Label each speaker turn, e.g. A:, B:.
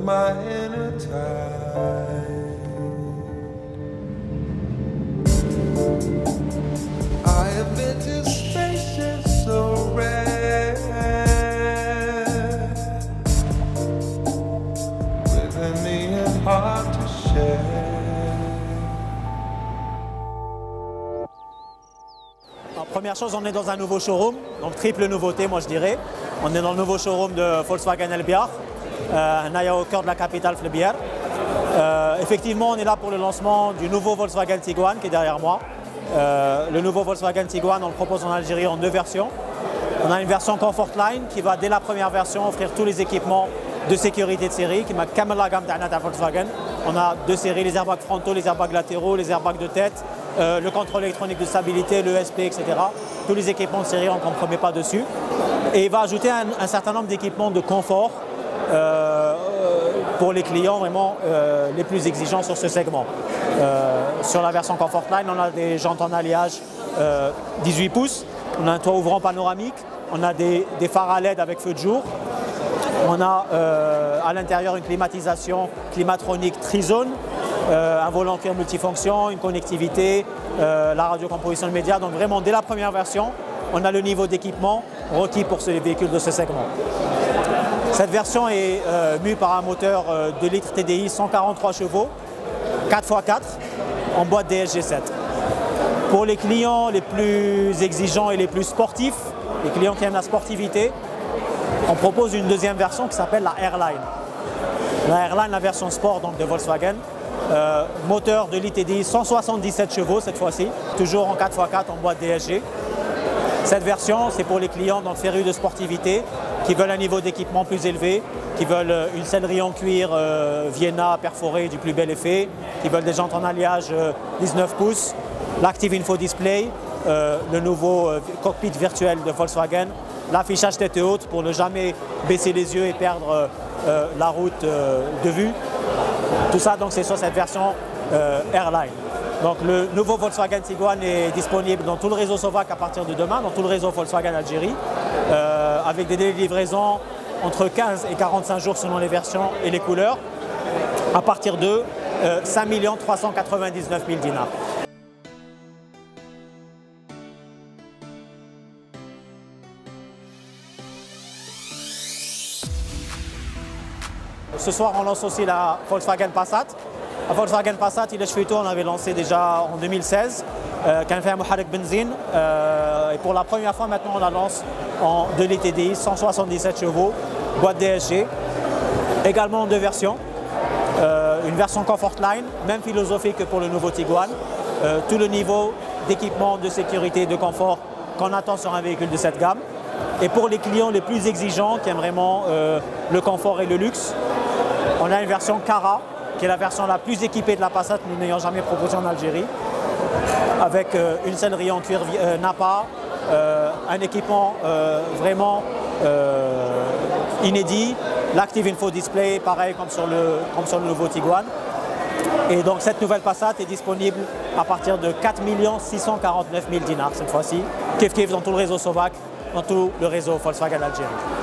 A: my inner tide. I have been to spaces so rare, within me and hard to share.
B: Première chose, on est dans un nouveau showroom, donc triple nouveauté moi je dirais. On est dans le nouveau showroom de Volkswagen El Biar, au cœur de la capitale Flebière. Effectivement, on est là pour le lancement du nouveau Volkswagen Tiguan qui est derrière moi. Le nouveau Volkswagen Tiguan, on le propose en Algérie en deux versions. On a une version Comfort Line qui va dès la première version offrir tous les équipements de sécurité de série qui m'a kamel la gamme de Volkswagen. On a deux séries, les airbags frontaux, les airbags latéraux, les airbags de tête, le contrôle électronique de stabilité, le ESP, etc. Tous les équipements de série, on ne compromet pas dessus. Et il va ajouter un certain nombre d'équipements de confort pour les clients vraiment les plus exigeants sur ce segment. Sur la version Comfort Line, on a des jantes en alliage 18 pouces, on a un toit ouvrant panoramique, on a des phares à LED avec feu de jour, on a à l'intérieur une climatisation climatronique trizone, un volant cuir multifonction, une connectivité, la radiocomposition de médias. Donc vraiment dès la première version, on a le niveau d'équipement requis pour ces véhicules de ce segment. Cette version est mue par un moteur 2 litres TDI 143 chevaux, 4x4 en boîte DSG7. Pour les clients les plus exigeants et les plus sportifs, les clients qui aiment la sportivité, on propose une deuxième version qui s'appelle la Airline. La Airline, la version sport donc, de Volkswagen, moteur de litre TDI 177 chevaux cette fois-ci, toujours en 4x4 en boîte DSG. Cette version, c'est pour les clients donc, férus de sportivité qui veulent un niveau d'équipement plus élevé, qui veulent une sellerie en cuir Vienna perforée du plus bel effet, qui veulent des jantes en alliage 19 pouces, l'Active Info Display, le nouveau cockpit virtuel de Volkswagen, l'affichage tête haute pour ne jamais baisser les yeux et perdre la route de vue. Tout ça, donc, c'est sur cette version Airline. Donc, le nouveau Volkswagen Tiguan est disponible dans tout le réseau Sovac à partir de demain, dans tout le réseau Volkswagen Algérie, avec des délais de livraison entre 15 et 45 jours selon les versions et les couleurs, à partir de 5 399 000 dinars. Ce soir, on lance aussi la Volkswagen Passat. La Volkswagen Passat, il est chouetto, on l'avait lancé déjà en 2016, qui a fait un muharrik benzine. Et pour la première fois, maintenant, on la lance en 2 litres TDI, 177 chevaux, boîte DSG. Également en deux versions. Une version Comfort Line, même philosophie que pour le nouveau Tiguan. Tout le niveau d'équipement, de sécurité, de confort qu'on attend sur un véhicule de cette gamme. Et pour les clients les plus exigeants, qui aiment vraiment le confort et le luxe, on a une version Cara, qui est la version la plus équipée de la Passat, nous n'ayant jamais proposée en Algérie, avec une sellerie en cuir Napa, un équipement vraiment inédit, l'Active Info Display, pareil comme sur le nouveau Tiguan. Et donc cette nouvelle Passat est disponible à partir de 4 649 000 dinars cette fois-ci, kiff kiff dans tout le réseau Sovac, dans tout le réseau Volkswagen Algérie.